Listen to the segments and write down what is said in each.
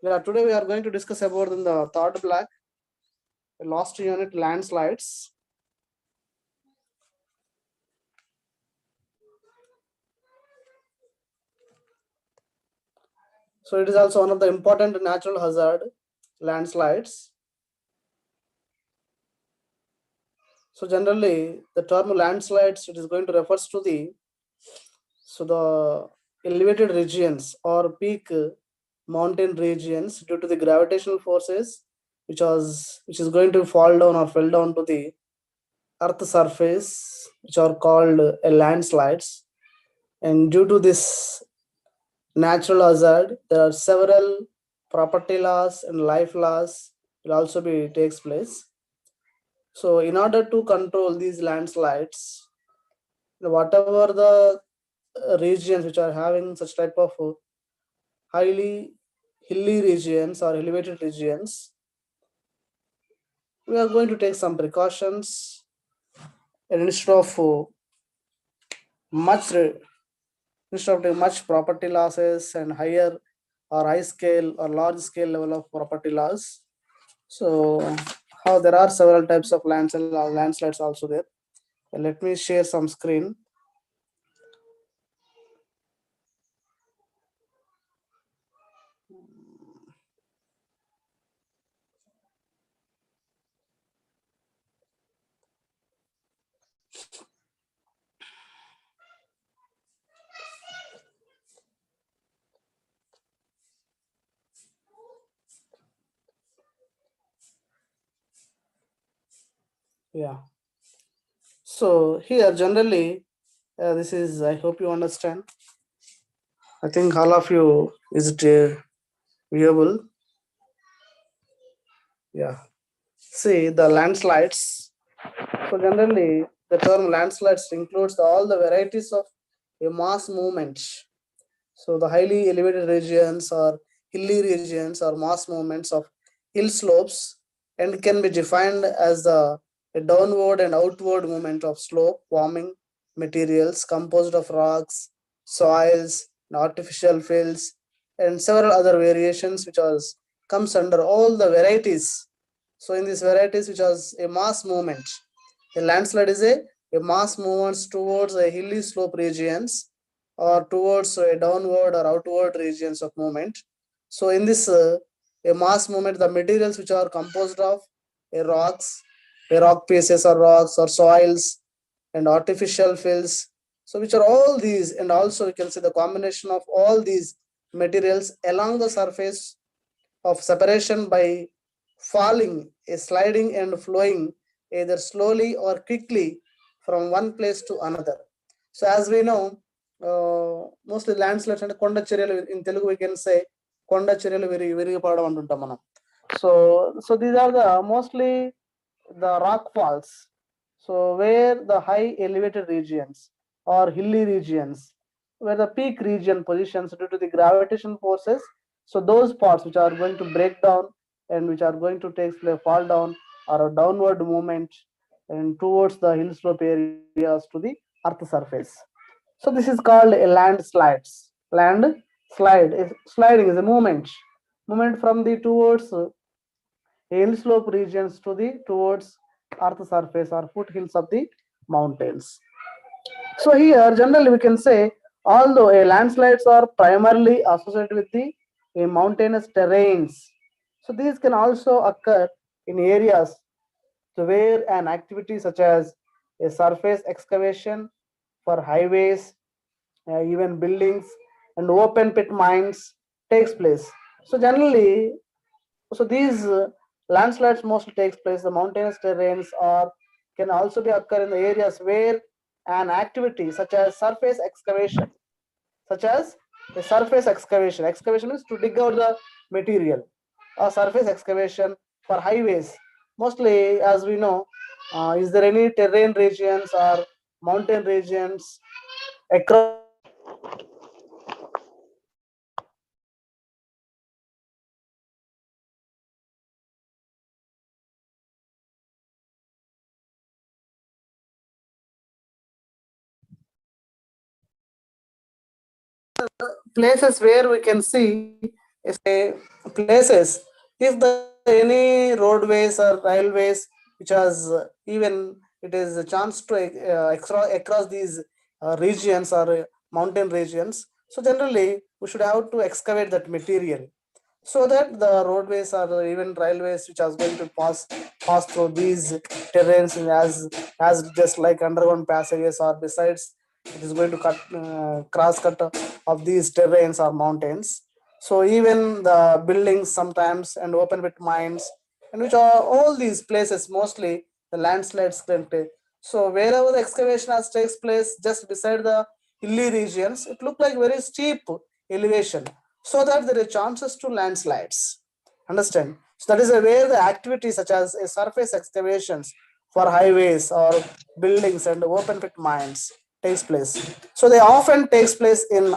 Yeah, today we are going to discuss about in the third block, last unit, landslides. So it is also one of the important natural hazard, landslides. So generally, the term landslides, it is going to refers to the elevated regions or peak mountain regions due to the gravitational forces, which is going to fall down or fell down to the earth surface, which are called landslides. And due to this natural hazard, there are several property laws and life laws will also be takes place. So in order to control these landslides, whatever the regions which are having such type of highly hilly regions or elevated regions, we are going to take some precautions, and much instead of taking much property losses and higher or high scale or large scale level of property loss. So how there are several types of landslides also there. Let me share some screen. Yeah. So here generally, this is, I hope you understand. I think all of you is it viewable? Yeah. See the landslides. So generally, the term landslides includes all the varieties of a mass movement. So the highly elevated regions or hilly regions or mass movements of hill slopes and can be defined as a downward and outward movement of slope forming materials composed of rocks, soils, and artificial fields, and several other variations which comes under all the varieties. So in these varieties, which was a mass movement, a landslide is a mass movement towards a hilly slope regions or towards a downward or outward regions of movement. So in this a mass movement, the materials which are composed of a rock pieces or rocks or soils and artificial fields. So which are all these, and also you can see the combination of all these materials along the surface of separation by falling, a sliding and flowing either slowly or quickly from one place to another. So as we know, mostly landslides and కొండ చర్యలు in Telugu we can say కొండ చర్యలు విరిగిపడడం అంటుంటాం మనం. So these are the mostly the rock falls. So where the high elevated regions or hilly regions, where the peak region positions due to the gravitational forces, so those parts which are going to break down and which are going to take place fall down or a downward movement and towards the hill slope areas to the earth surface. So this is called a landslides. Sliding is a movement from the towards hill slope regions to the towards earth surface or foothills of the mountains. So here generally we can say, although a landslides are primarily associated with the mountainous terrains, so these can also occur in areas where an activity such as a surface excavation for highways, even buildings and open pit mines takes place. So generally, so these landslides mostly takes place the mountainous terrains or can also be occur in the areas where an activity such as surface excavation, such as the surface excavation. Excavation is to dig out the material. Or surface excavation for highways. Mostly, as we know, is there any terrain regions or mountain regions across places where we can see if places, if the any roadways or railways which has even it is a chance to across these regions or mountain regions, so generally we should have to excavate that material so that the roadways or even railways which are going to pass through these terrains as just like underground passages or besides it is going to cut cross cut of these terrains or mountains. So even the buildings sometimes and open pit mines and which are all these places mostly the landslides can take. So wherever the excavation has takes place just beside the hilly regions, it look like very steep elevation, so that there are chances to landslides. Understand? So that is where the activities such as surface excavations for highways or buildings and open pit mines takes place. So they often takes place in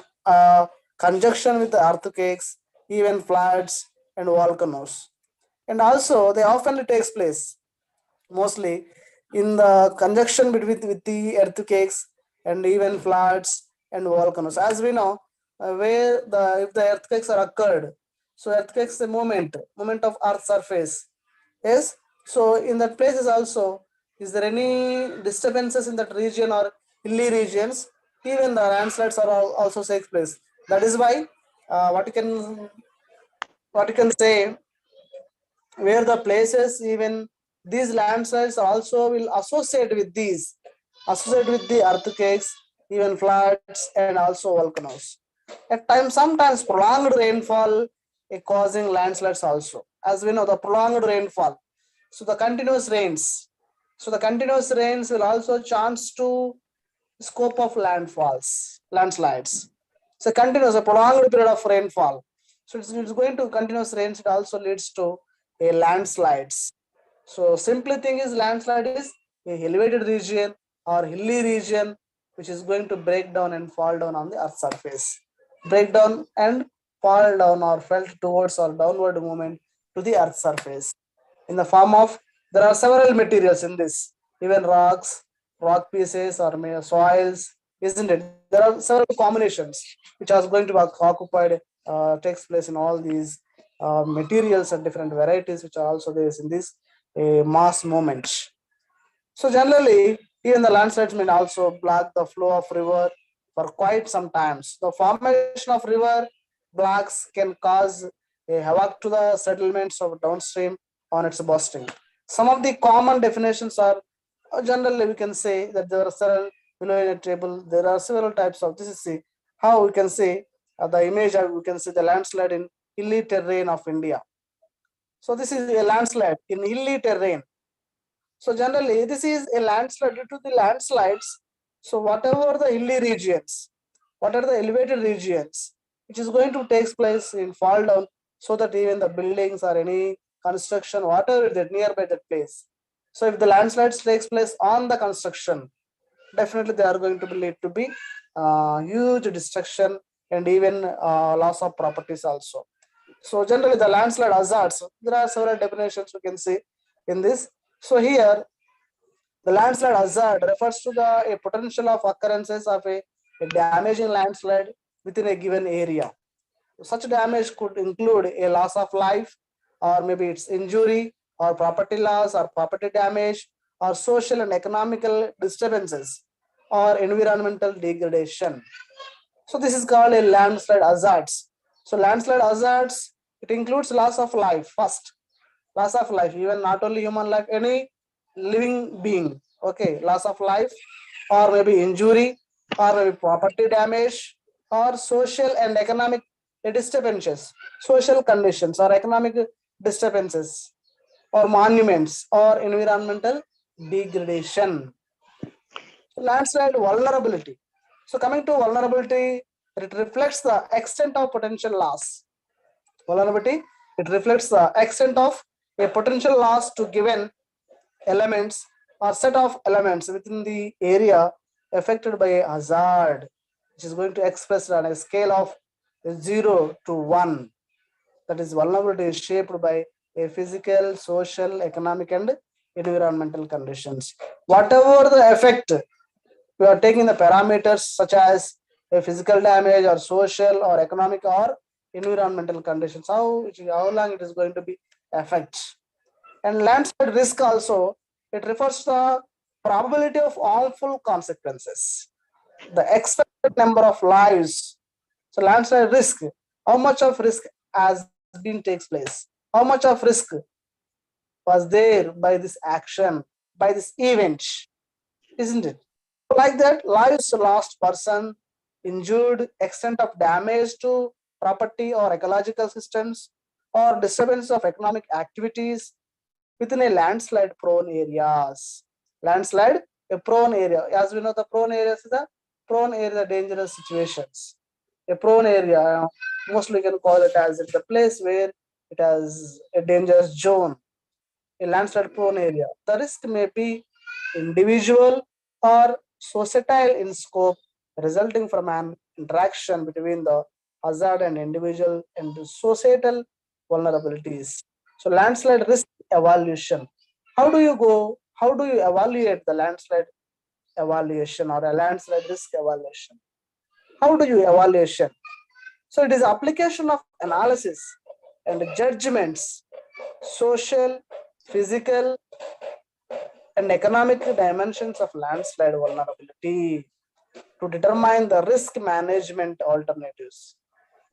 conjunction with the earthquakes, even floods and volcanoes. And also they often takes place mostly in the conjunction between with the earthquakes and even floods and volcanoes. As we know, where the if the earthquakes are occurred, so earthquakes the moment of Earth surface. Yes. So in that places also, is there any disturbances in that region or hilly regions? Even the landslides are also takes place. That is why what you can say where the places even these landslides also will associate with the earthquakes, even floods and also volcanoes. At times sometimes prolonged rainfall causing landslides also, as we know the prolonged rainfall, so the continuous rains will also chance to scope of landslides. So continuous, a prolonged period of rainfall. So it's going to continuous rains. It also leads to a landslides. So simply thing is landslide is a elevated region or hilly region which is going to break down and fall down on the earth surface. Break down and fall down or felt towards or downward movement to the earth surface in the form of there are several materials in this, even rocks, rock pieces or soils, isn't it? There are several combinations which are going to be occupied, takes place in all these materials and different varieties which are also there in this mass movement. So generally, even the landslides may also block the flow of river for quite some times. The formation of river blocks can cause a havoc to the settlements of downstream on its bursting. Some of the common definitions are generally we can say that there are several below in a table. There are several types of this is see how we can say the image we can see the landslide in hilly terrain of India. So this is a landslide in hilly terrain. So generally, this is a landslide due to the landslides. So whatever the hilly regions, what are the elevated regions, which is going to take place in fall down, so that even the buildings or any construction, whatever that nearby that place. So if the landslides takes place on the construction, definitely they are going to be lead to be huge destruction and even loss of properties also. So generally the landslide hazards, there are several definitions we can see in this. So here the landslide hazard refers to the a potential of occurrences of a damaging landslide within a given area. Such damage could include a loss of life, or maybe it's injury, or property loss, or property damage, or social and economical disturbances, or environmental degradation. So this is called a landslide hazards. So landslide hazards, it includes loss of life first, loss of life, even not only human life, any living being. Okay, loss of life, or maybe injury, or maybe property damage, or social and economic disturbances, social conditions or economic disturbances, or monuments, or environmental degradation. So landslide vulnerability. So coming to vulnerability, it reflects the extent of potential loss. Vulnerability, it reflects the extent of a potential loss to given elements or set of elements within the area affected by a hazard, which is going to express on a scale of 0 to 1. That is vulnerability is shaped by a physical, social, economic and environmental conditions. Whatever the effect, we are taking the parameters such as a physical damage or social or economic or environmental conditions, how long it is going to be affect. And landslide risk also, it refers to the probability of harmful consequences, the expected number of lives. So landslide risk, how much of risk has been takes place, how much of risk was there by this action, by this event, isn't it? Like that, lives lost, person injured, extent of damage to property or ecological systems, or disturbance of economic activities within a landslide prone areas. Landslide, a prone area. As we know, the prone areas is the prone area, dangerous situations. A prone area, mostly we can call it as it's a place where it has a dangerous zone, a landslide prone area. The risk may be individual or societal in scope, resulting from an interaction between the hazard and individual and societal vulnerabilities. So, landslide risk evaluation. How do you go? How do you evaluate the landslide evaluation or a landslide risk evaluation? How do you evaluation? So, it is application of analysis and judgments, social, physical, and economic dimensions of landslide vulnerability to determine the risk management alternatives,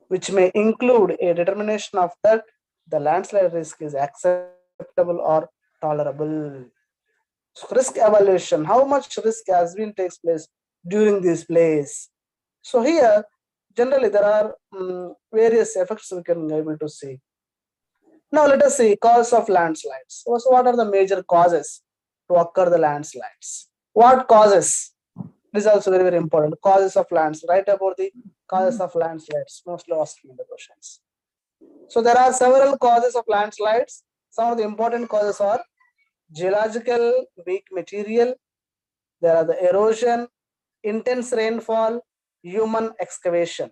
which may include a determination of that the landslide risk is acceptable or tolerable. So risk evaluation, how much risk has been takes place during this place. So here, generally there are various effects we can be able to see. Now let us see cause of landslides. So what are the major causes to occur the landslides? What causes? This is also very, very important. Causes of lands. Write about the causes of landslides. Mostly asking the questions. So there are several causes of landslides. Some of the important causes are geological weak material. There are the erosion, intense rainfall, human excavation.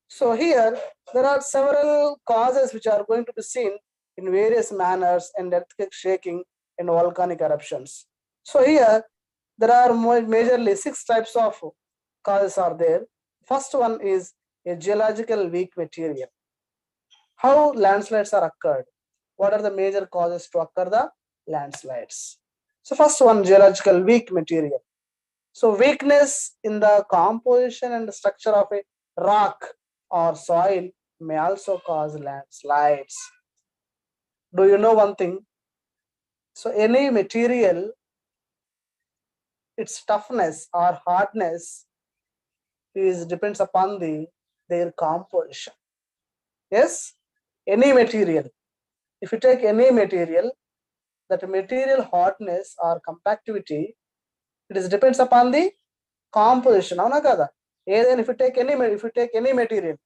So here there are several causes which are going to be seen in various manners, and earthquake shaking and volcanic eruptions. So here there are majorly 6 types of causes are there. First one is a geological weak material. How landslides are occurred? What are the major causes to occur the landslides? So first one, geological weak material. So weakness in the composition and structure of a rock or soil may also cause landslides. Do you know one thing? So any material, its toughness or hardness is depends upon their composition. Yes, any material. If you take any material, that material hardness or compactivity, it is depends upon the composition. అవునా కదా? ఏదైనా if you take any material,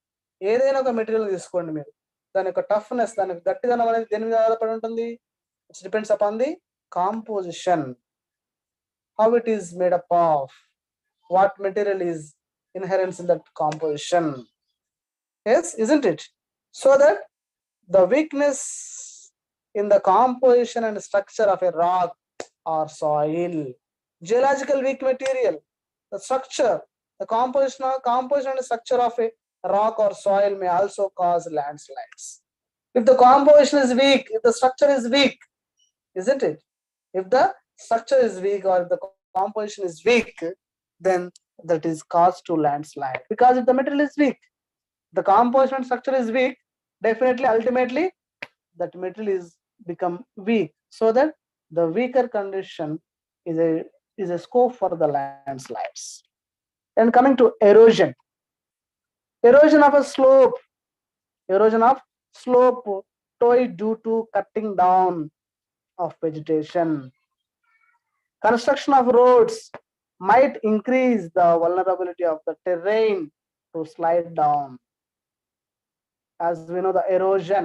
ఏదైనా ఒక material తీసుకోండి మీరు, దాని యొక్క toughness, దాని యొక్క గట్టిదనం అనేది దేని మీద ఆధారపడి ఉంటుంది? It's depends upon the composition, how it is made up of, what material is inherent in that composition. Yes, isn't it? So that the weakness in the composition and structure of a rock or soil, geological weak material, the structure, the composition and structure of a rock or soil may also cause landslides. If the composition is weak, if the structure is weak, isn't it? If the structure is weak or if the composition is weak, then that is cause to landslide. Because if the material is weak, the composition and structure is weak, definitely ultimately that material is become weak, so that the weaker condition is a scope for the landslides. And coming to erosion, erosion of a slope, erosion of slope due to cutting down of vegetation. Construction of roads might increase the vulnerability of the terrain to slide down. As we know, the erosion,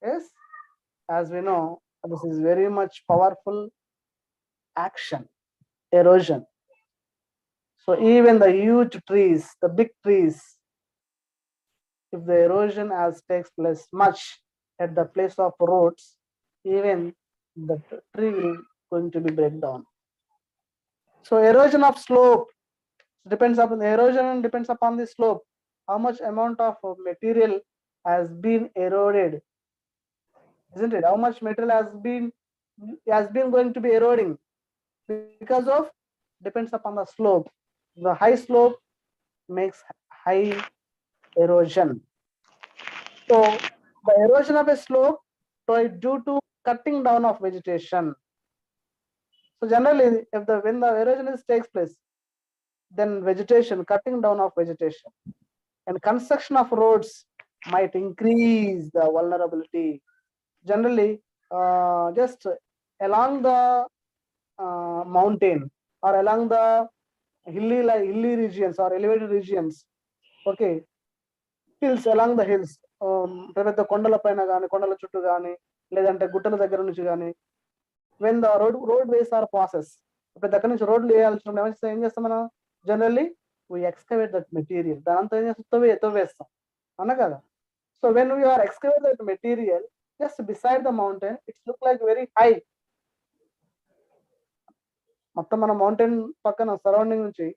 yes, as we know, this is very much powerful action, erosion. So even the huge trees, the big trees, if the erosion as takes place much at the place of roads, even the tree will going to be break down. So erosion of slope depends upon the erosion and depends upon the slope. how much amount of material has been eroded, isn't it? How much material has been going to be eroding because of depends upon the slope. The high slope makes high erosion. So the erosion of a slope is due to cutting down of vegetation. So generally, if the when the erosion takes place, then vegetation, cutting down of vegetation, and construction of roads might increase the vulnerability. Generally, just along the mountain or along the hilly regions or elevated regions, okay, hills, along the hills, పెద్ద పెద్ద కొండల పైన కానీ కొండల చుట్టూ కానీ లేదంటే గుట్టల దగ్గర నుంచి కానీ when the roadways are passes, ఇప్పుడు దగ్గర నుంచి రోడ్లు వేయాల్సినప్పుడు ఏం చేస్తాం మనం? Generally we excavate that material. దాంతో ఏం చేస్తాం? తవ్వేస్తాం అన్నా కదా. So when we are excavate that material just beside the mountain, it look like very high. మొత్తం మన మౌంటైన్ పక్కన సరౌండింగ్ నుంచి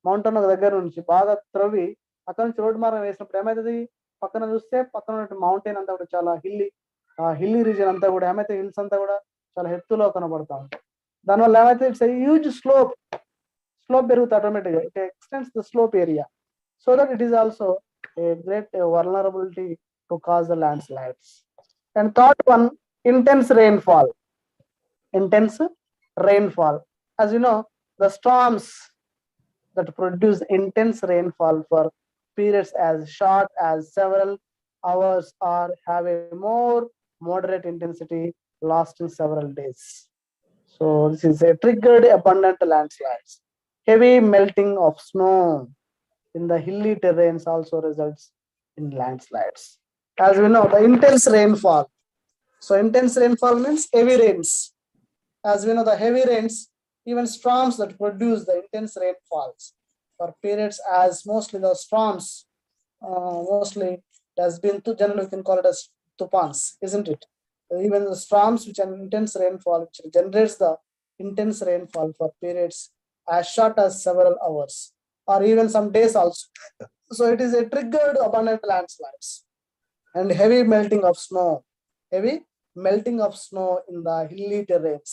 మౌంటైన్ దగ్గర నుంచి బాగా త్రవ్వి అక్కడ నుంచి రోడ్డు మార్గం వేసినప్పుడు ఏమైతుంది? పక్కన చూస్తే పక్కన ఉన్న మౌంటైన్ అంతా కూడా చాలా హిల్లీ రీజియన్ అంతా కూడా ఏమైతే హిల్స్ అంతా కూడా చాలా ఎత్తులో కనబడతా ఉంటాయి. దానివల్ల ఏమైతే ఇట్స్ హ్యూజ్ స్లోప్ పెరుగుతుంది ఆటోమేటిక్గా. It extends the slope area so that it is also a great vulnerability to cause the landslides. And third one, intense rainfall. Intense rainfall. As you know, the storms that produce intense rainfall for periods as short as several hours or have a more moderate intensity lasting several days. So this is a triggered abundant landslides. Heavy melting of snow in the hilly terrains also results in landslides. As we know, the intense rainfall. So intense rainfall means heavy rains. As we know, the heavy rains, even storms that produce the intense rainfalls for periods as mostly the storms, mostly it has been to generally we can call it as tufans, isn't it? Even the storms which are intense rainfall, which generates the intense rainfall for periods as short as several hours or even some days also. So it is a triggered abundant landslides and heavy melting of snow. Heavy melting of snow in the hilly terrains.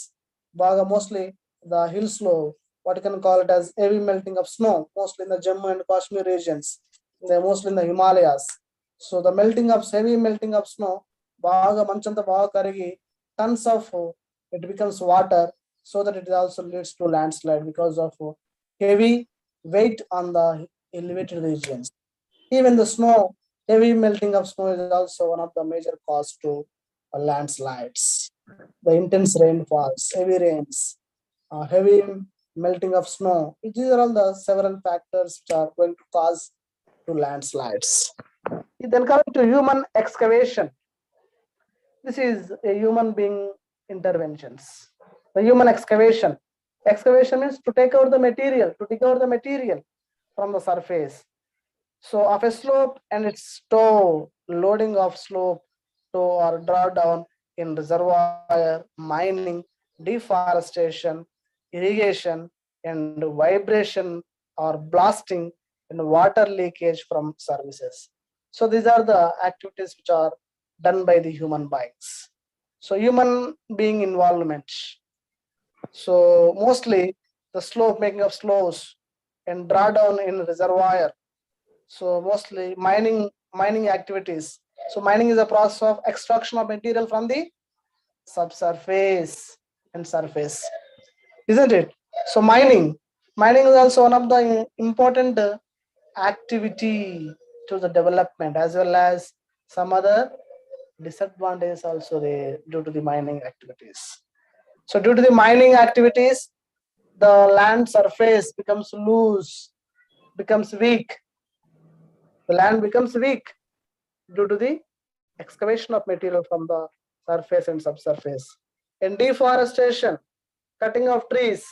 Baga mostly the hills low, what you can call it as heavy melting of snow, mostly in the Jammu and Kashmir regions. They're mostly in the Himalayas. So the heavy melting of snow, baga manchanta baga karigi, tons of it becomes water, so that it also leads to landslide because of heavy weight on the elevated regions. Even the snow, heavy melting of snow is also one of the major cause to landslides. The intense rainfalls, heavy rains, heavy melting of snow, these are all the several factors which are going to cause to landslides. Then coming to human excavation. This is a human being interventions. The human excavation. Excavation means to take out the material, to dig out the material from the surface. So of a slope and its toe, loading of slope to or drawdown in reservoir, mining, deforestation, irrigation, and vibration or blasting and water leakage from services. So these are the activities which are done by the human beings. So human being involvement. So mostly the slope, making of slopes and drawdown in reservoir. So mostly mining activities. So mining is a process of extraction of material from the subsurface and surface, isn't it? So mining is also one of the important activity to the development, as well as some other disadvantages also due to the mining activities. So due to the mining activities, the land surface becomes loose, becomes weak. The land becomes weak due to the excavation of material from the surface and subsurface. And deforestation, cutting of trees,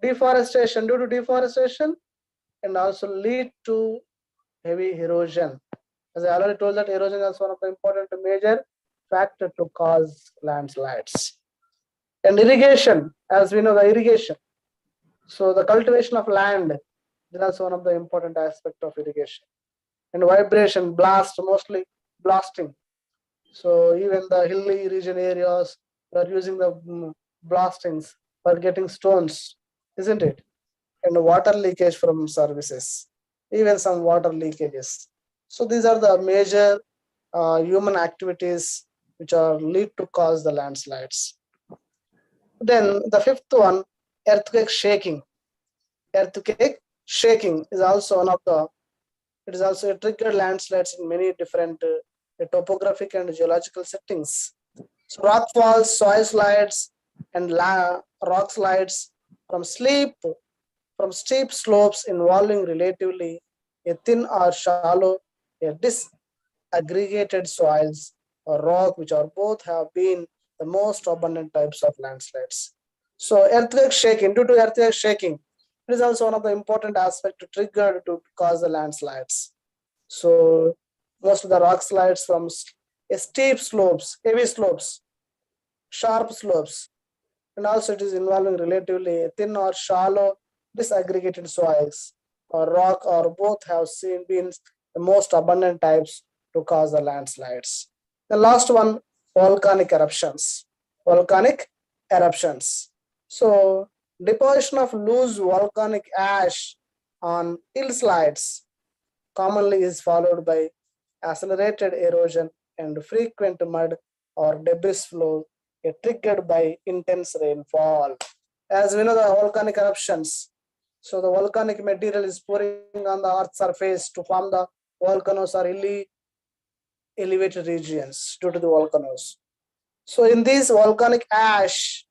deforestation, due to deforestation, and also lead to heavy erosion. As I already told, that erosion is one of the important major factor to cause landslides. And irrigation, as we know, the irrigation. So the cultivation of land is also one of the important aspect of irrigation. and vibration, blast, mostly blasting. So even the hilly region areas are using the blastings for getting stones, isn't it? And water leakage from services, even some water leakages. So these are the major human activities which are lead to cause the landslides. Then the fifth one, earthquake shaking. Earthquake shaking is also one of the, it is also a triggered landslides in many different topographic and geological settings. So rock falls, soil slides, and rock slides from from steep slopes involving relatively a thin or shallow, a disaggregated soils or rock, which are both have been the most abundant types of landslides. So earthquake shaking, due to earthquake shaking, it is also one of the important aspects to trigger to cause the landslides. So most of the rock slides from steep slopes, heavy slopes, sharp slopes, and also it is involving relatively thin or shallow disaggregated soils or rock or both have seen been the most abundant types to cause the landslides. The last one, volcanic eruptions. Volcanic eruptions. So deposition of loose volcanic ash on hillsides commonly is followed by accelerated erosion and frequent mud or debris flow triggered by intense rainfall. As we know, the volcanic eruptions, so the volcanic material is pouring on the earth's surface to form the volcanoes or hilly elevated regions due to the volcanoes. So in this volcanic ash,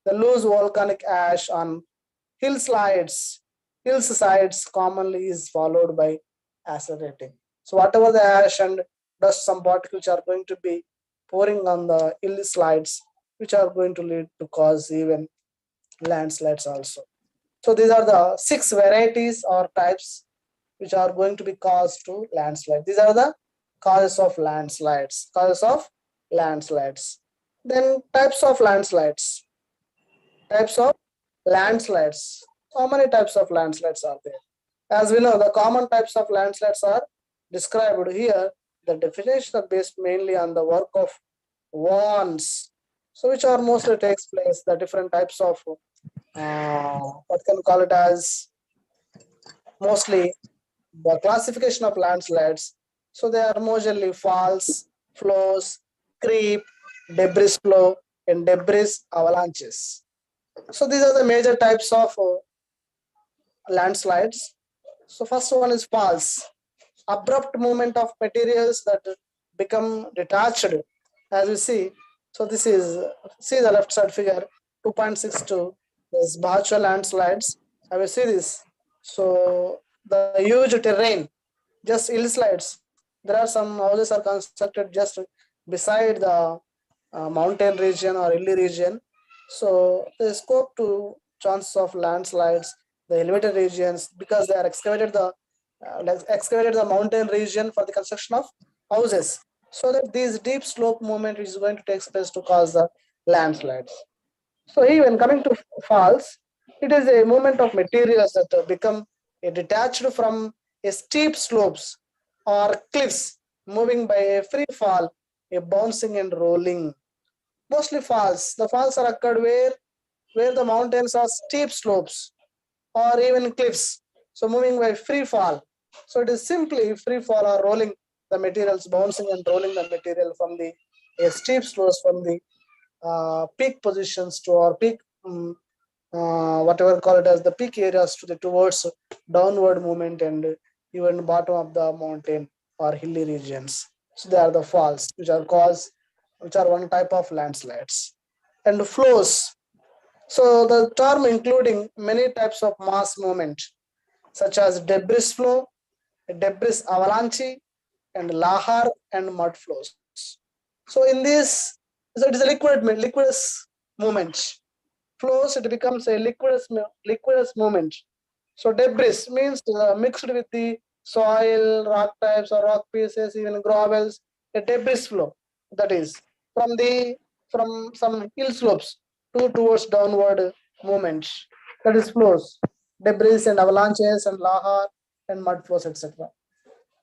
the loose volcanic ash on hillsides commonly is followed by accelerating. So whatever the ash and dust, some particles are going to be pouring on the hillsides, which are going to lead to cause even landslides also. So these are the 6 varieties or types which are going to be caused to landslide. These are the causes of landslides. Causes of landslides. Then types of landslides. Types of landslides. How many types of landslides are there? As we know, the common types of landslides are described here. The definition are based mainly on the work of wands. So which are mostly takes place, the different types of what can call it as mostly the classification of landslides. So they are mostly falls, flows, creep, debris flow, and debris avalanches. So these are the major types of landslides. So first one is falls, abrupt movement of materials that become detached, as we see. So this is, see the left side figure 2.62, this Bhacha landslides. I will see this. So the huge terrain, just hillsides. There are some houses are constructed just beside the mountain region or hilly region. So the scope to chance of landslides, the elevated regions, because they are excavated the mountain region for the construction of houses, so that this deep slope movement is going to take place to cause the landslides. So even coming to falls, it is a movement of materials that become detached from a steep slopes or cliffs, moving by a free fall, a bouncing and rolling. Mostly falls. The falls are occurred where the mountains are steep slopes or even cliffs. So moving by free fall. So it is simply free fall or rolling the materials, bouncing and rolling the material from the steep slopes from the peak positions to our peak, whatever call it as the peak areas to the towards downward movement and even bottom of the mountain or hilly regions. So they are the falls which are caused, which are one type of landslides. And flows. So the term including many types of mass movement such as debris flow, debris avalanche, and lahar and mud flows. So in this, so it is a liquidous movement. Flows, it becomes a liquidous movement. So debris means mixed with the soil, rock types or rock pieces, even gravels, a debris flow, that is from some hill slopes towards downward movements, that is flows, debris and avalanches and lahar and mud flows, etc.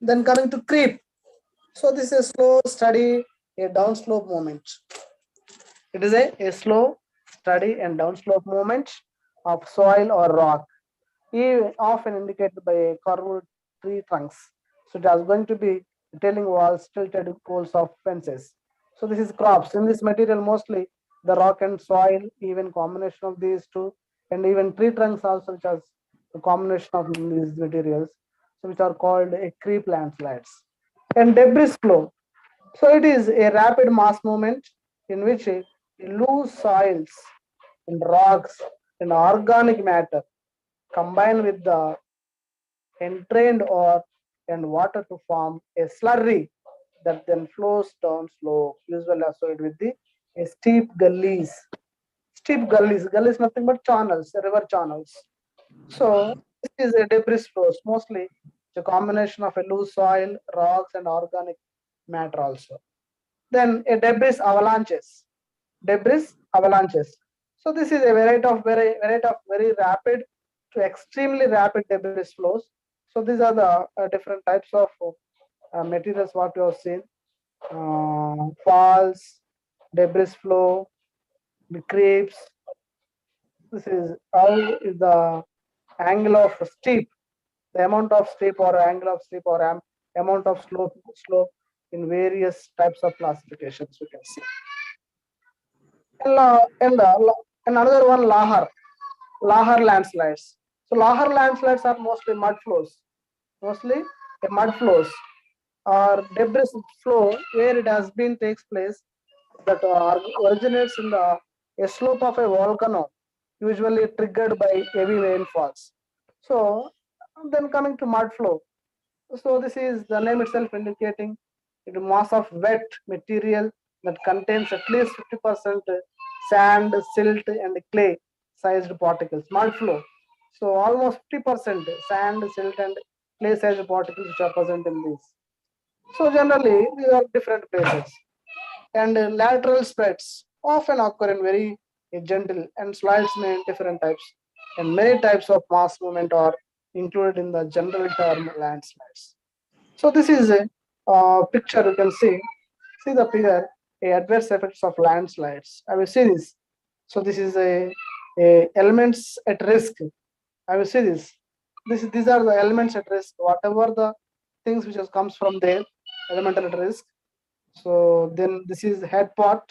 Then coming to creep. So this is a slow, steady, a downslope movement. It is a slow, steady, and downslope movement of soil or rock, often indicated by a curved tree trunks. So it is going to be retaining walls, tilted poles of fences. So this is crops. In this material, mostly the rock and soil, even combination of these two, and even tree trunks also, which has a combination of these materials, so which are called a creep landslides. And debris flow. So it is a rapid mass movement in which loose soils and rocks and organic matter combine with the entrained ore and water to form a slurry that then flows down slope, usually associated with the steep gullies. Steep gullies, gullies nothing but channels, river channels. So this is a debris flows, mostly it's a combination of a loose soil, rocks, and organic matter also. Then a debris avalanches. Debris avalanches. So this is a variety of very rapid to extremely rapid debris flows. So these are the different types of materials what we have seen. Falls, debris flow, the creeps. This is how is the angle of steep, the amount of steep or angle of steep or amount of slope in various types of classifications we can see. And another one, Lahar landslides. So Lahar landslides are mostly mud flows, mostly mud flows or debris flow where it has been takes place that originates in the a slope of a volcano, usually triggered by heavy rainfalls. So then coming to mud flow. So this is the name itself indicating it mass of wet material that contains at least 50% sand, silt, and clay sized particles. Mud flow. So almost 50% sand, silt, and clay sized particles which are present in these. So generally these are different places. And lateral spreads often occur in very gentle and slides may in different types. And many types of mass movement are included in the general term landslides. So this is a picture you can see. See the figure, a adverse effects of landslides. I will see this. So this is a elements at risk. I will see this. These are the elements at risk. Whatever the things which has comes from there, elemental at risk. So then this is head part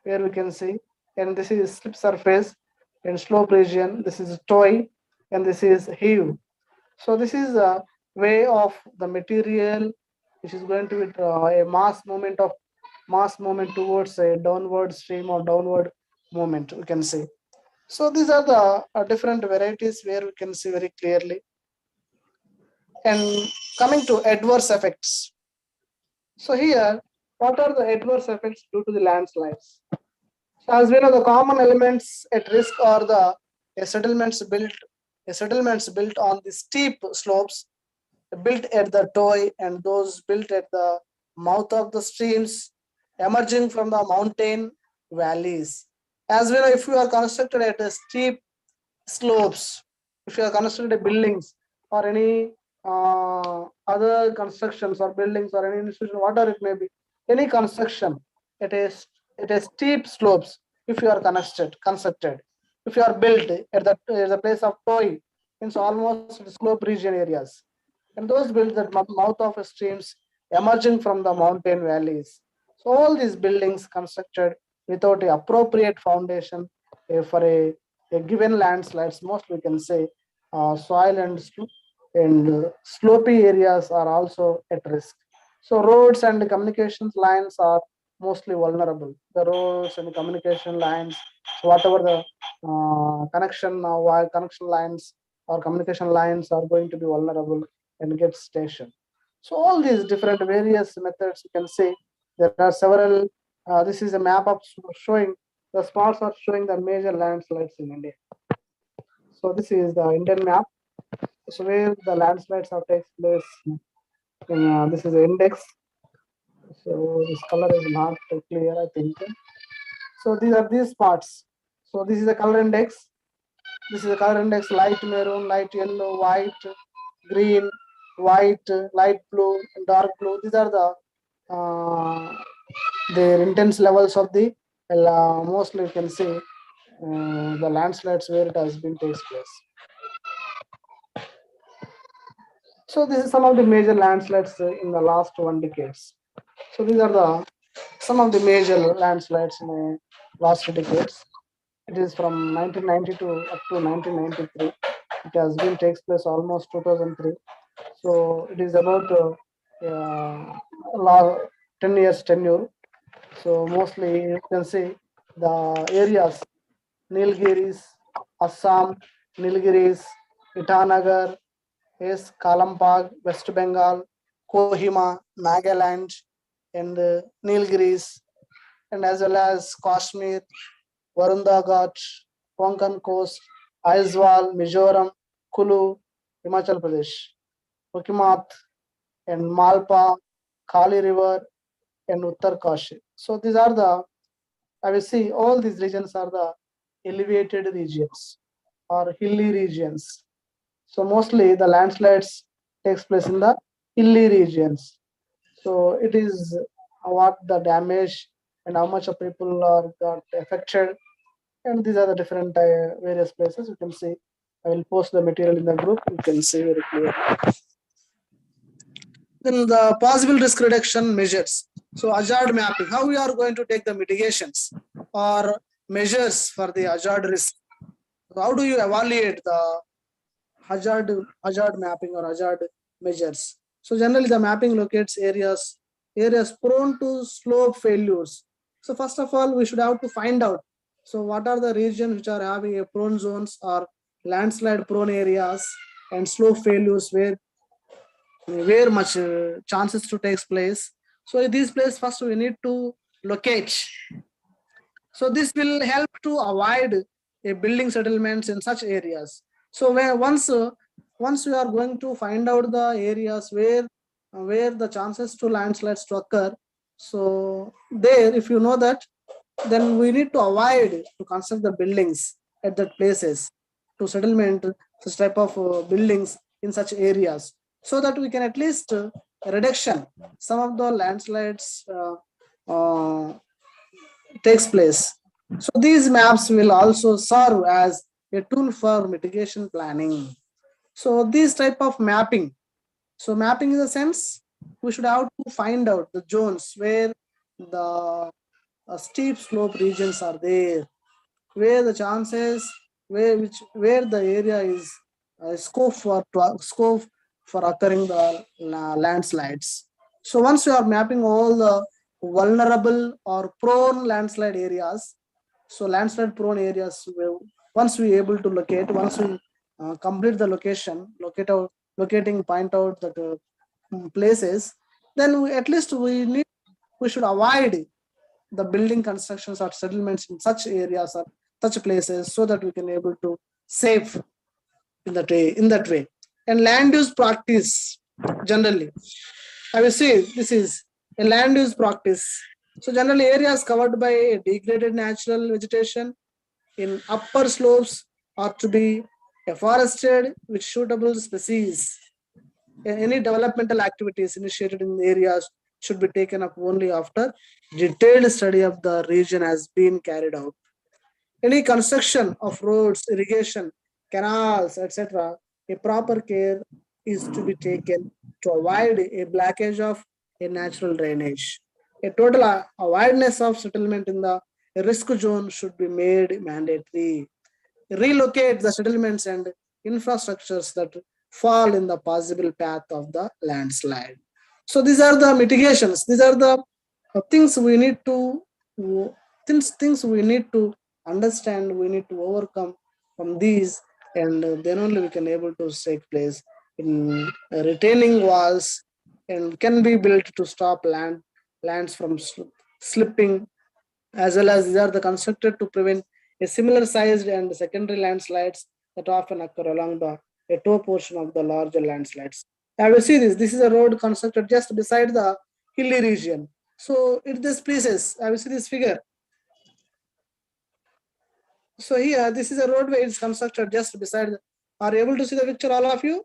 where we can see, and this is slip surface and slope region. This is toy, and this is heave. So this is a way of the material which is going to be a mass movement towards a downward stream or downward movement we can see. So these are the different varieties where we can see very clearly. And coming to adverse effects. So here, what are the adverse effects due to the landslides? So as we know, the common elements at risk are the settlements built on the steep slopes, built at the toe, and those built at the mouth of the streams emerging from the mountain valleys. As we know, if you are constructed at a steep slopes, if you are constructed buildings or any other constructions or buildings or any institution, whatever it may be, any construction, it is steep slopes. If you are constructed, if you are built at the place of toy, means almost slope region areas, and those built at mouth of streams emerging from the mountain valleys. So all these buildings constructed without a appropriate foundation for a given landslides, most we can say soil and slopy areas are also at risk. So roads and communications lines are mostly vulnerable. The roads and communication lines, so whatever the connection lines or communication lines are going to be vulnerable and get stationed. So all these different various methods you can see there are several. This is a map of showing the spots are showing the major landslides in India. So this is the Indian map. So where the landslides have takes place. This is the index. So this color is not clear, I think. So these are these spots. So this is the color index. This is the color index: light maroon, light yellow, white, green. white, light blue, and dark blue. These are their intense levels of the mostly you can see the landslides where it has been takes place. So this is some of the major landslides in the last 1 decades. So these are the some of the major landslides in the last decades. It is from 1992 up to 1993. It has been takes place almost 2003. So it is about 10 years tenure. So mostly you can see the areas Nilgiris, Assam, Nilgiris, Itanagar, yes, Kalampag, West Bengal, Kohima, Nagaland, and Nilgiris, and as well as Kashmir, Varunda Ghat, Konkan Coast, Aizawl, Mizoram, Kulu, Himachal Pradesh, Ukimat, and Malpa, Kali River, and Uttarkashi. So these are the, I will see all these regions are the elevated regions or hilly regions. So mostly the landslides takes place in the hilly regions. So it is what the damage and how much of people are got affected, and these are the different various places. You can see. I will post the material in the group. You can see very clearly. Then the possible risk reduction measures. So hazard mapping. How we are going to take the mitigations or measures for the hazard risk? So how do you evaluate the hazard mapping or hazard measures? So generally the mapping locates areas prone to slope failures. So first of all, we should have to find out. So what are the regions which are having a prone zones or landslide prone areas and slope failures where much chances to take place. So in this place first we need to locate. So this will help to avoid a building settlements in such areas. So once we are going to find out the areas where the chances to landslides to occur, so there if you know that, then we need to avoid to construct the buildings at that places to settlement such type of buildings in such areas, so that we can at least reduction some of the landslides takes place. So these maps will also serve as a tool for mitigation planning. So this type of mapping. So mapping in the sense we should have to find out the zones where the steep slope regions are there, where the chances where the area is scope for occurring the landslides. So once you are mapping all the vulnerable or prone landslide areas, so landslide prone areas once we able to locate, once we complete the locating point out that places, then at least we should avoid the building constructions or settlements in such areas or such places, so that we can able to save in that way. And land use practice generally, I will say this is a land use practice. So generally areas covered by a degraded natural vegetation in upper slopes are to be afforested with suitable species. Any developmental activities initiated in the areas should be taken up only after detailed study of the region has been carried out. Any construction of roads, irrigation, canals, etc., a proper care is to be taken to avoid a blockage of a natural drainage. A total awareness of settlement in the risk zone should be made mandatory. Relocate the settlements and infrastructures that fall in the possible path of the landslide. So these are the mitigations. These are the things we need to things we need to understand. We need to overcome from these, and then only we can able to take place in retaining walls and can be built to stop lands from slipping, as well as these are the constructed to prevent a similar sized and secondary landslides that often occur along the toe portion of the larger landslides. I will see this. This is a road constructed just beside the hilly region. So in this places, I will see this figure. So here, this is a roadway. It's constructed just beside. Are you able to see the picture, all of you?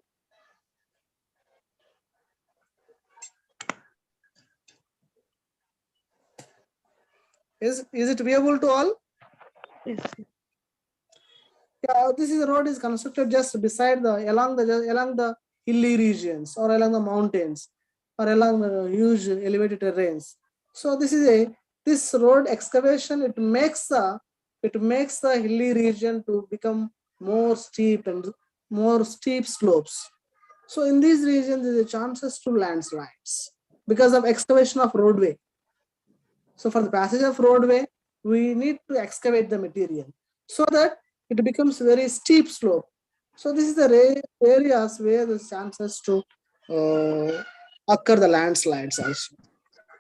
Is it viewable to all? Yes. Yeah, this is the road is constructed just beside along the hilly regions or along the mountains or along the huge elevated terrains. So this road excavation it makes the hilly region to become more steep and more steep slopes. So in these regions, there is a chances to landslides because of excavation of roadway. So for the passage of roadway, we need to excavate the material so that it becomes very steep slope. So this is the areas where the chances to occur the landslides also.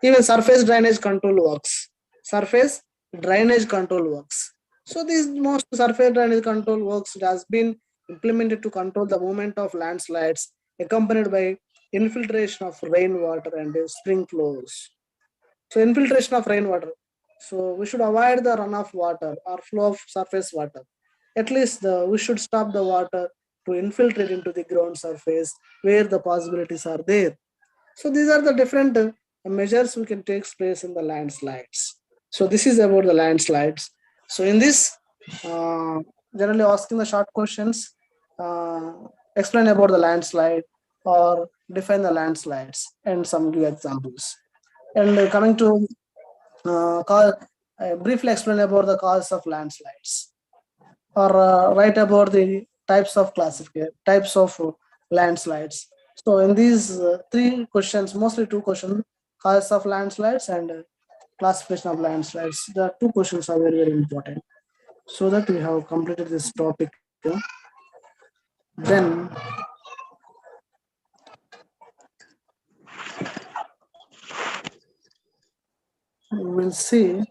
Even surface drainage control works. Surface drainage control works. So these most surface drainage control works it has been implemented to control the movement of landslides accompanied by infiltration of rainwater and spring flows. So infiltration of rainwater. So we should avoid the run of water or flow of surface water. At least we should stop the water to infiltrate into the ground surface where the possibilities are there. So these are the different measures we can take place in the landslides. So this is about the landslides. So in this, generally asking the short questions, uh, explain about the landslide or define the landslides and some give examples. And coming to briefly explain about the cause of landslides or write about the types of classification types of landslides. So in these three questions, mostly two questions, cause of landslides and classification of landslides. The two questions are very important. So that we have completed this topic. Then we will see.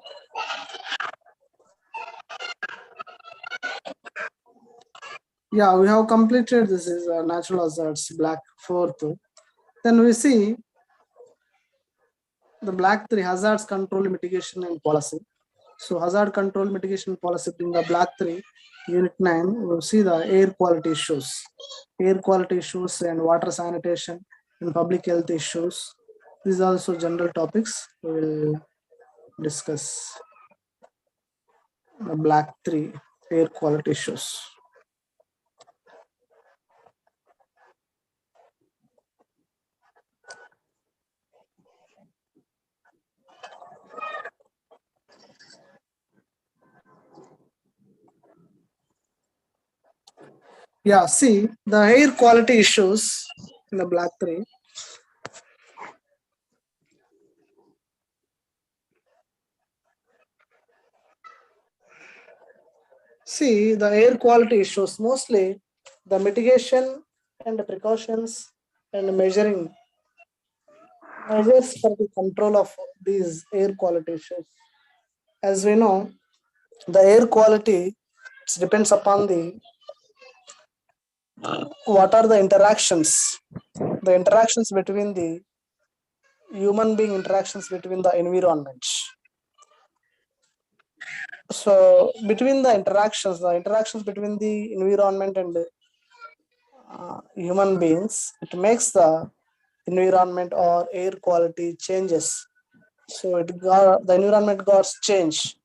Yeah, we have completed this is natural hazards black fourth. Then we see the black three hazards control mitigation and policy. So hazard control mitigation policy in the black three unit 9 we'll see the air quality issues and water sanitation and public health issues. These are also general topics we will discuss. The black three air quality issues. Yeah, see the air quality issues in the black three. See the air quality issues mostly the mitigation and the precautions and measuring measures for the control of these air quality issues. As we know, the air quality depends upon the what are the interactions between the human being interactions between the environment. So between the interactions between the environment and human beings, it makes the environment or air quality changes. So the environment got changed.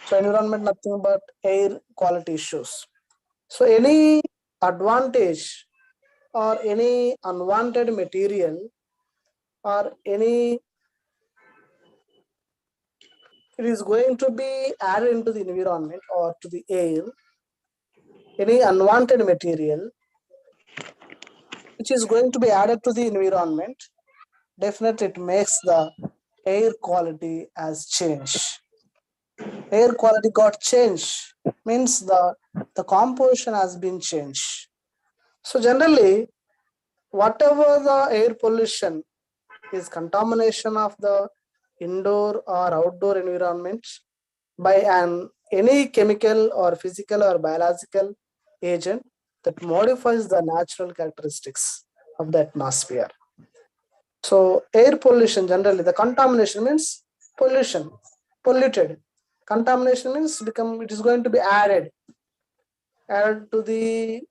So environment nothing but air quality issues. So any advantage or any unwanted material or any it is going to be added into the environment or to the air, any unwanted material which is going to be added to the environment, definitely it makes the air quality as change. Air quality got changed means the composition has been changed. So generally, whatever the air pollution is contamination of the indoor or outdoor environments by any chemical or physical or biological agent that modifies the natural characteristics of the atmosphere. So air pollution generally the contamination means pollution, polluted. Contamination means it is going to be added to the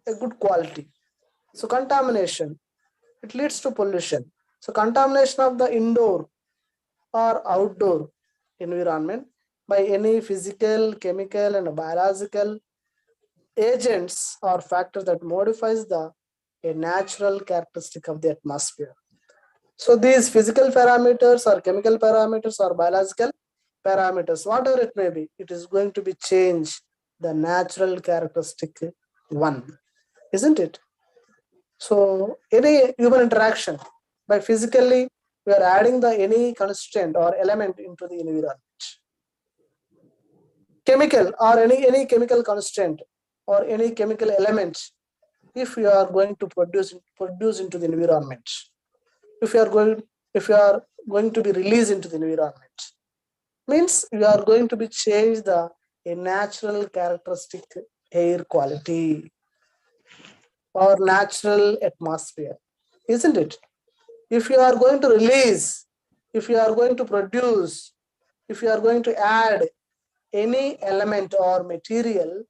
a good quality. So contamination it leads to pollution. So contamination of the indoor or outdoor environment by any physical, chemical, and biological agents or factors that modifies a natural characteristic of the atmosphere. So these physical parameters or chemical parameters or biological parameters, whatever it may be, it is going to be changed the natural characteristic one, isn't it? So any human interaction by physically we are adding the any constraint or element into the environment. Chemical or any chemical constraint or any chemical element, if you are going to produce into the environment, if you are going to be released into the environment, means you are going to be changed a natural characteristic air quality or natural atmosphere, isn't it? If you are going to release, if you are going to produce, if you are going to add any element or material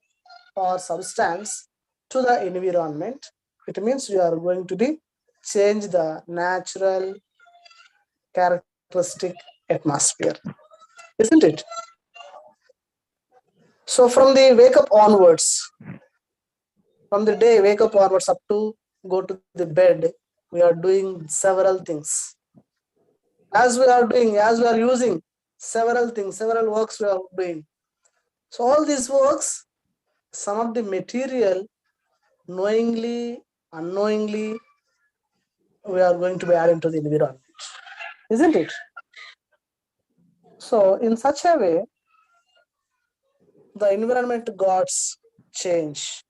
or substance to the environment, it means you are going to be change the natural characteristic atmosphere, isn't it? So from the wake up onwards, from the day wake up onwards up to go to the bed, we are doing several things. As we are using several things, several works we are doing. So all these works, some of the material knowingly, unknowingly, we are going to be adding to the environment, isn't it? So in such a way, the environment gods change,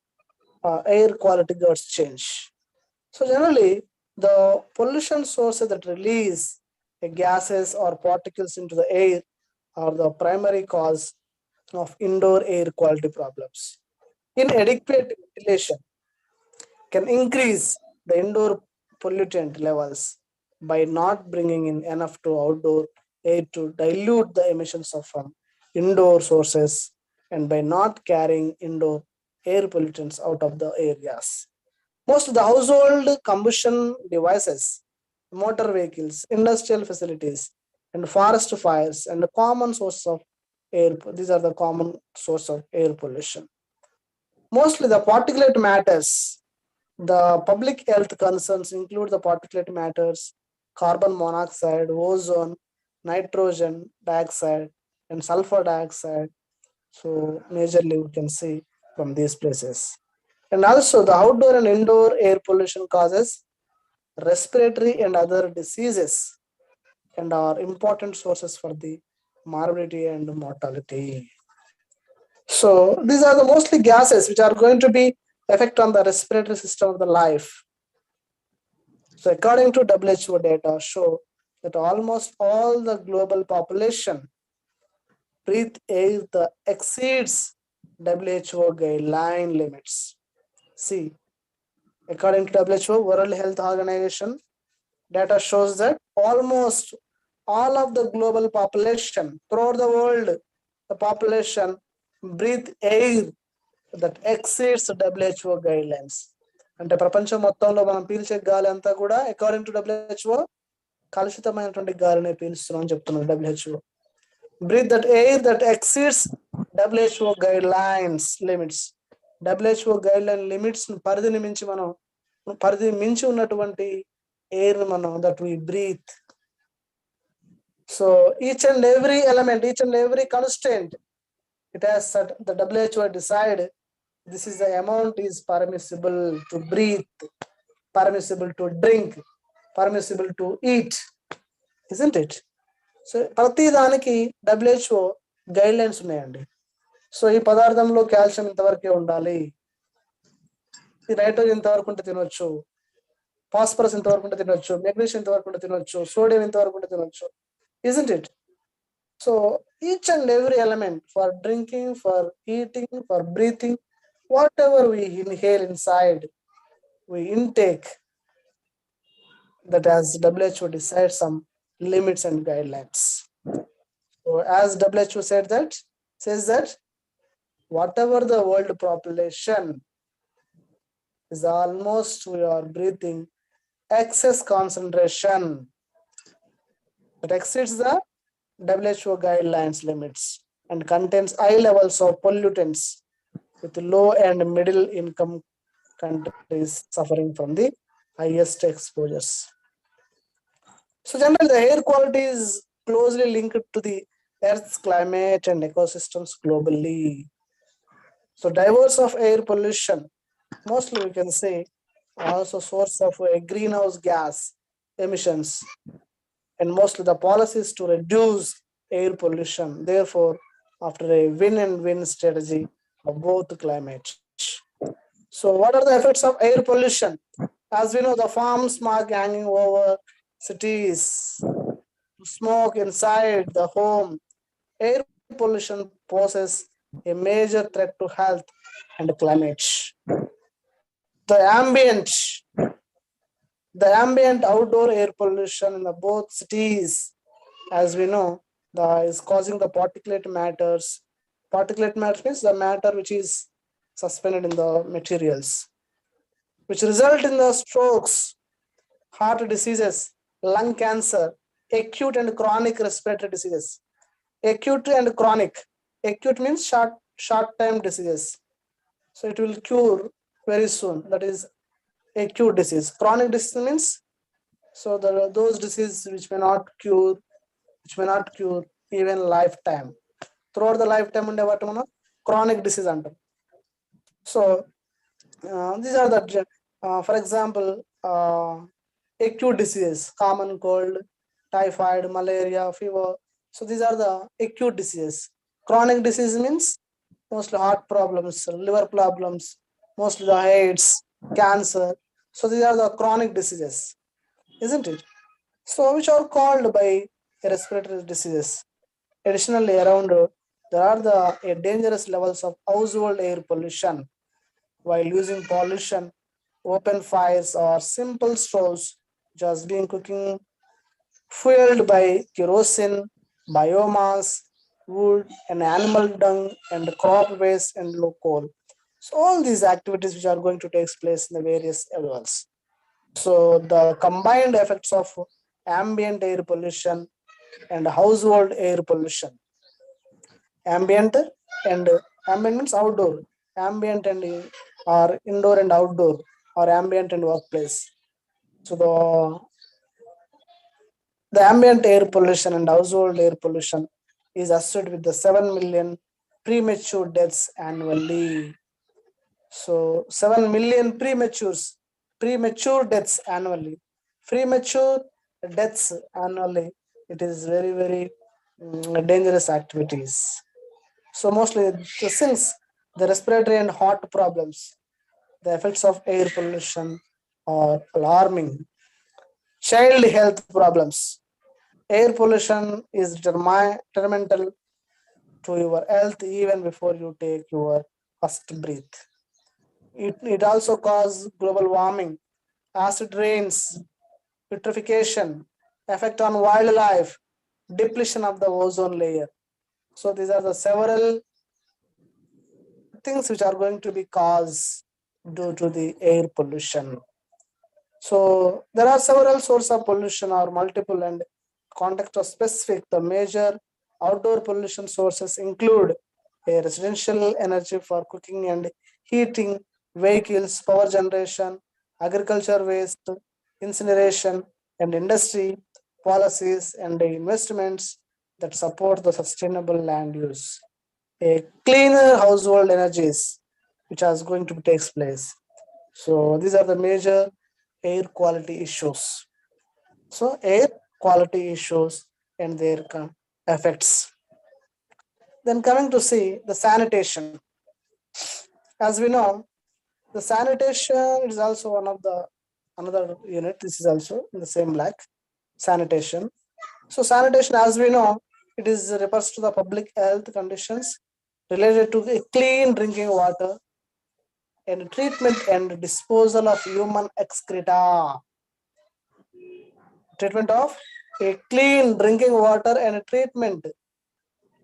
air quality gods change. So generally, the pollution sources that release gases or particles into the air are the primary cause of indoor air quality problems. Inadequate ventilation can increase the indoor pollutant levels by not bringing in enough to outdoor air to dilute the emissions of from indoor sources and by not carrying indoor air pollutants out of the air gas. Most of the household combustion devices, motor vehicles, industrial facilities, and forest fires and the common source of air. These are the common source of air pollution. Mostly the particulate matters. The public health concerns include the particulate matters, carbon monoxide, ozone, nitrogen dioxide, and sulfur dioxide. So majorly we can see from these places. And also the outdoor and indoor air pollution causes respiratory and other diseases and are important sources for the morbidity and mortality. So these are the mostly gases which are going to be effect on the respiratory system of the life. So according to WHO data show that almost all the global population breathe air that exceeds WHO guideline limits. See, according to WHO, World Health Organization, data shows that almost all of the global population throughout the world, the population breathe air that exceeds WHO guidelines. అంటే ప్రపంచం మొత్తంలో మనం పీల్చే గాలి అంతా కూడా according to WHO కలుషితమైనటువంటి గాలిని పీలుస్తున్నామని చెప్తున్నారు WHO. Breathe that air that exceeds WHO guidelines limits. WHO guideline limits పరిధిని మించి మనం పరిధి మించి ఉన్నటువంటి ఎయిర్ మనం that we breathe. So each and every element, each and every constraint, it has set, the WHO decide this is the amount is permissible to breathe, permissible to drink, permissible to eat, isn't it? So ప్రతి దానికి WHO guidelines ఉన్నాయండి. So ఈ పదార్థంలో calcium ఇంతవరకే ఉండాలి, ఈ nitrogen ఇంతవరకు ఉంటే తినొచ్చు, ఫాస్ఫరస్ ఇంతవరకు ఉంటే తినొచ్చు, మెగ్నీషియం ఇంతవరకు ఉంటే తినొచ్చు, సోడియం ఇంతవరకు ఉంటే తినొచ్చు, isn't it? So each and every element for drinking, for eating, for breathing, whatever we inhale inside, we intake, that as WHO decides some limits and guidelines. So as WHO says that whatever the world population is, almost we are breathing excess concentration that exceeds the WHO guidelines limits and contains high levels of pollutants with low and middle income countries suffering from the highest exposures. So generally the air quality is closely linked to the Earth's climate and ecosystems globally. So diverse of air pollution, mostly we can say also source of a greenhouse gas emissions, and mostly the policies to reduce air pollution. Therefore, after a win and win strategy of both climate. So what are the effects of air pollution? As we know, the farm smog hanging over cities, smoke inside the home, air pollution poses a major threat to health and climate. The ambient, the ambient outdoor air pollution in the both cities, as we know, is causing the particulate matters. Particulate matter means the matter which is suspended in the materials, which result in the strokes, heart diseases, lung cancer, acute and chronic respiratory diseases. Acute and chronic. Acute means short time diseases. So it will cure very soon. That is acute disease. Chronic disease means so those diseases which may not cure even lifetime. Throughout the lifetime unde what మనం chronic disease అంటాం. So these are the for example acute diseases, common cold, typhoid, malaria, fever. So these are the acute diseases. Chronic disease means mostly heart problems, liver problems, mostly the AIDS, cancer. So these are the chronic diseases, isn't it? So which are called by respiratory diseases. Additionally, around there are the dangerous levels of household air pollution. While using pollution, open fires or simple stoves just being cooking fueled by kerosene, biomass, wood, and animal dung, and crop waste and low coal. So all these activities which are going to take place in the various levels. So the combined effects of ambient air pollution and household air pollution. Ambient and ambient means outdoor. Ambient and or indoor and outdoor, or ambient and workplace. So the ambient air pollution and household air pollution is associated with the 7 million premature deaths annually. So 7 million premature deaths annually. Premature deaths annually. It is very, very dangerous activities. So mostly since the respiratory and heart problems, the effects of air pollution are alarming. Child health problems. Air pollution is detrimental to your health even before you take your first breath. It also causes global warming, acid rains, eutrophication, effect on wildlife, depletion of the ozone layer. So these are the several things which are going to be caused due to the air pollution. So there are several sources of pollution or multiple, and context of specific. The major outdoor pollution sources include a residential energy for cooking and heating, vehicles, power generation, agriculture waste, incineration, and industry policies and investments that support the sustainable land use. A cleaner household energies, which is going to take place. So these are the major air quality issues. So air quality issues and their effects. Then coming to see the sanitation. As we know, the sanitation is also one of the another unit. This is also in the same like sanitation. So sanitation, as we know, it is refers to the public health conditions related to clean drinking water and treatment and disposal of human excreta. Treatment of a clean drinking water and treatment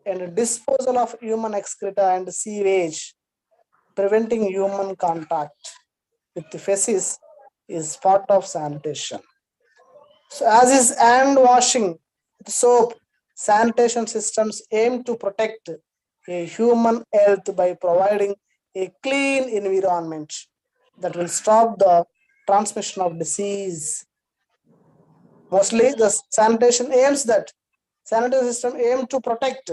and disposal of human excreta and sewage, preventing human contact with the feces is part of sanitation. So as is hand washing with soap Sanitation systems aim to protect a human health by providing a clean environment that will stop the transmission of disease. Mostly the sanitation aims that sanitation system aim to protect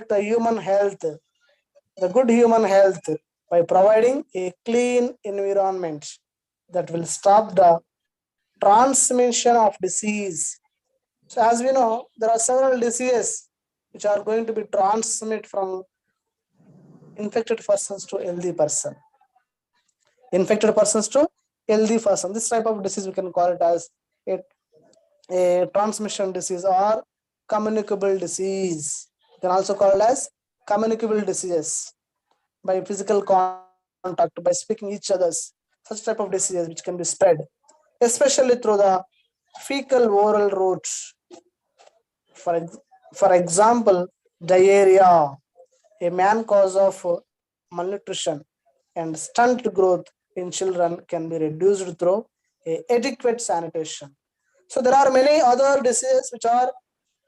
the human health, the good human health, by providing a clean environment that will stop the transmission of disease. So as we know, there are several diseases which are going to be transmitted from infected persons to healthy person. Infected persons to healthy person. This type of disease we can call it as a transmission disease or communicable disease. You can also call it as communicable diseases by physical contact, by speaking each other's, such type of diseases which can be spread, especially through the fecal oral route. For, for example, diarrhea, a main cause of malnutrition and stunt growth in children, can be reduced through adequate sanitation. So there are many other diseases which are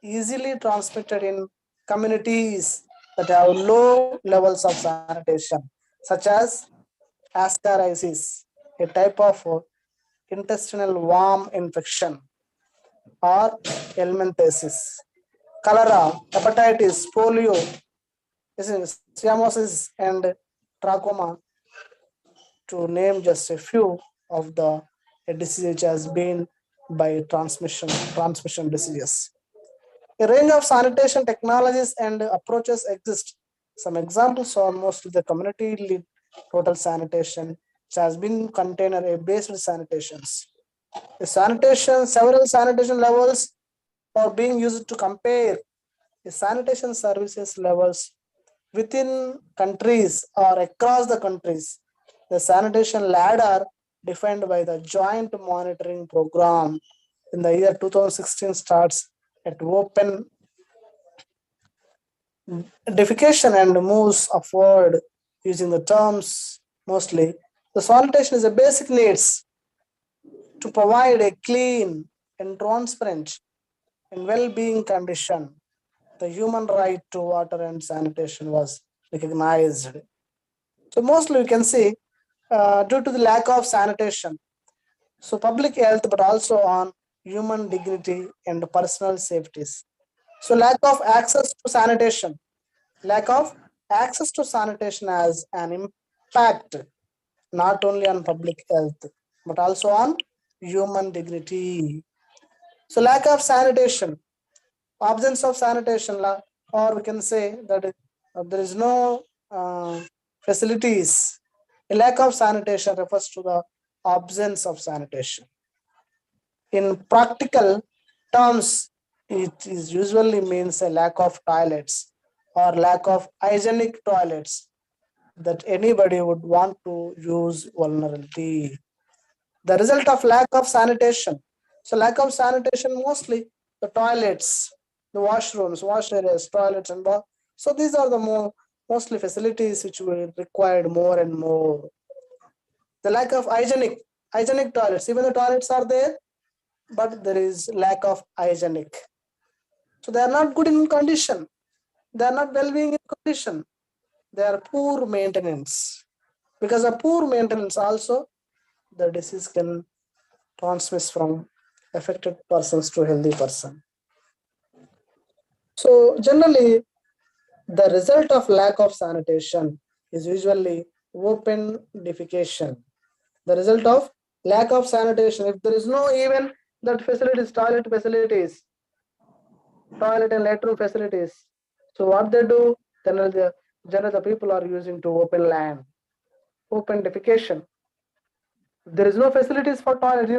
easily transmitted in communities that have low levels of sanitation, such as ascariasis, a type of intestinal worm infection, or helminthiasis, cholera, hepatitis, polio, cyanosis, and trachoma, to name just a few of the diseases which has been by transmission diseases. A range of sanitation technologies and approaches exist. Some examples are mostly the community lead total sanitation, which has been container-based sanitations. The sanitation, several sanitation levels are being used to compare the sanitation services levels within countries or across the countries. The sanitation ladder defined by the Joint Monitoring Program in the year 2016 starts at open defecation and moves upward using the terms mostly. The sanitation is a basic needs to provide a clean and transparent and well-being condition. The human right to water and sanitation was recognized. So mostly we can see due to the lack of sanitation, so public health, but also on human dignity and personal safeties. So lack of access to sanitation, lack of access to sanitation has an impact not only on public health, but also on human dignity. So lack of sanitation, absence of sanitation, or we can say that there is no facilities. A lack of sanitation refers to the absence of sanitation. In practical terms, it is usually means a lack of toilets or lack of hygienic toilets that anybody would want to use vulnerability. The result of lack of sanitation. So lack of sanitation, mostly the toilets, the washrooms, wash areas, toilets, and so these are the mostly facilities which will required more and more. The lack of hygienic toilets. Even the toilets are there, but there is lack of hygienic. So they are not good in condition. They are not well-being in condition. They are poor maintenance. Because of poor maintenance also, the disease can transmit from affected persons to healthy person. So generally, the result of lack of sanitation is usually open defecation. The result of lack of sanitation, if there is no even that facilities, toilet facilities, toilet and latrine facilities, so what they do, generally the people are using to open land, open defecation. There is no facilities for toilets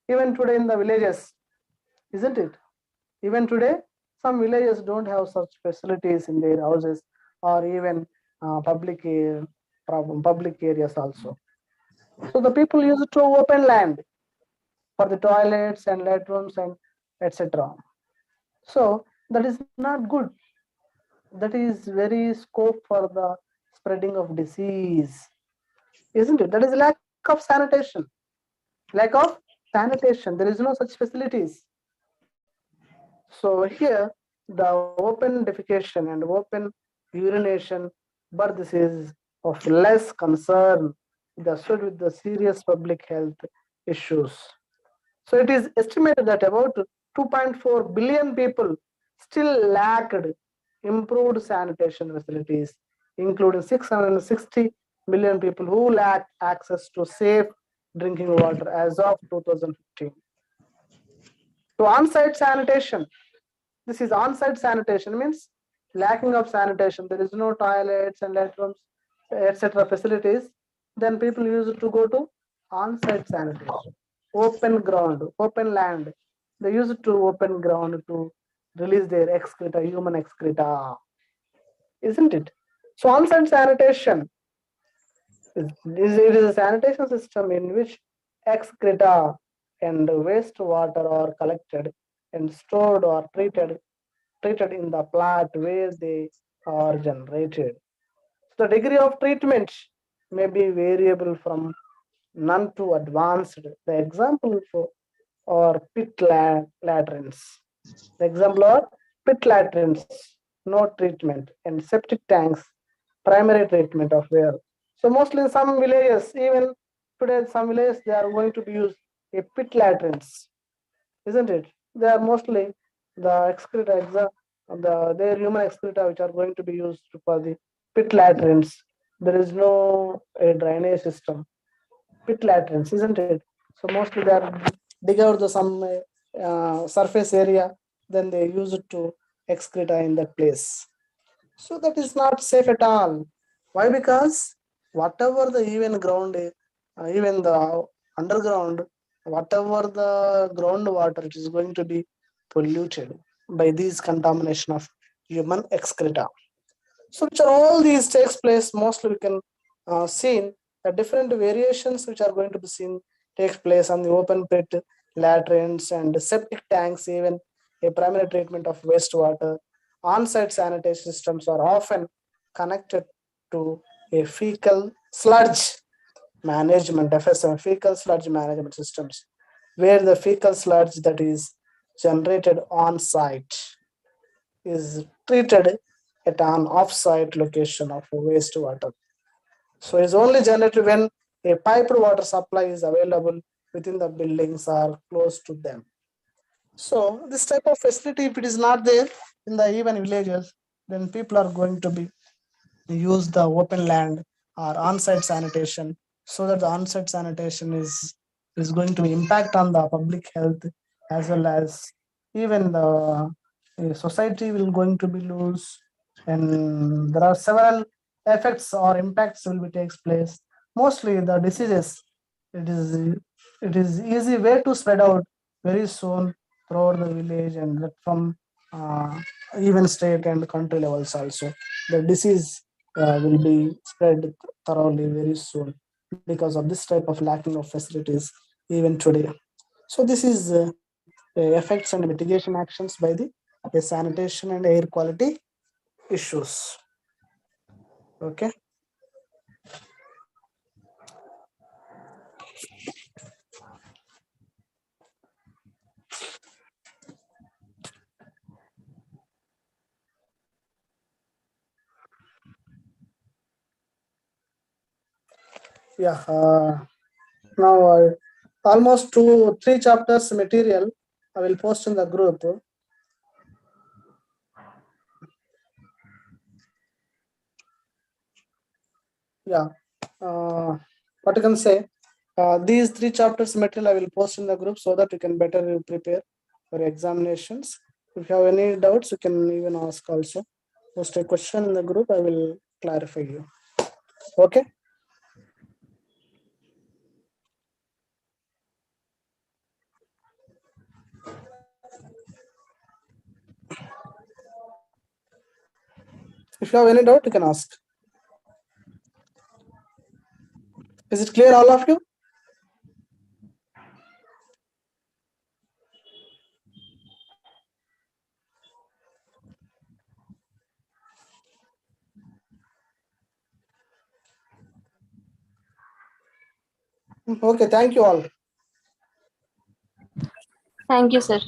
even today in the villages, isn't it? Even today, some villages don't have such facilities in their houses or even public areas also. So the people use it to open land for the toilets and latrines and etc. So that is not good. That is very scope for the spreading of disease, isn't it? That is lack of sanitation. Lack of sanitation. There is no such facilities. So here the open defecation and open urination, but this is of less concern associated with the serious public health issues. So it is estimated that about 2.4 billion people still lacked improved sanitation facilities, including 660 million people who lack access to safe drinking water as of 2015. So on-site sanitation, this is on-site sanitation means lacking of sanitation. There is no toilets and latrums, etc. facilities. Then people used to go to on-site sanitation, open ground, open land. They use it to open ground to release their excreta, human excreta, isn't it? So on-site sanitation it is a sanitation system in which excreta and wastewater are collected and stored or treated in the plant where they are generated. So the degree of treatment may be variable from none to advanced. The example for or latrines. The example are pit latrines, no treatment, and septic tanks, primary treatment of well. So mostly in some villages, even today, some villages they are going to be used a pit latrines, isn't it? They are mostly the excreta, their human excreta which are going to be used for the pit latrines. There is no a drainage system. Pit latrines, isn't it? So mostly they are dig out the some surface area, then they use it to excreta in that place. So that is not safe at all. Why? Because whatever the even ground, even the underground, whatever the groundwater, it is going to be polluted by these contamination of human excreta. So which are all these takes place, mostly we can see the different variations which are going to be seen takes place on the open pit, latrines and septic tanks, even a primary treatment of wastewater. On-site sanitation systems are often connected to a fecal sludge management, FSM, fecal sludge management systems, where the fecal sludge that is generated on site is treated at an off-site location of wastewater. So it's only generated when a piped water supply is available within the buildings or close to them. So this type of facility, if it is not there in the even villages, then people are going to be use the open land or on-site sanitation, so that the on-site sanitation is going to impact on the public health, as well as even the society will going to be loose, and there are several effects or impacts will be takes place. Mostly the diseases, it is it is easy way to spread out very soon throughout the village, and that from even state and country levels also the disease will be spread thoroughly very soon because of this type of lacking of facilities even today. So this is effects and mitigation actions by the sanitation and air quality issues. Okay. Yeah. Now almost 2 3 chapters material I will post in the group. Yeah. What you can say, these 3 chapters material I will post in the group so that you can better prepare for examinations. If you have any doubts, you can even ask also. Post a question in the group, I will clarify you. Okay. If you have any doubt, you can ask. Is it clear, all of you? Okay, thank you all. Thank you, sir.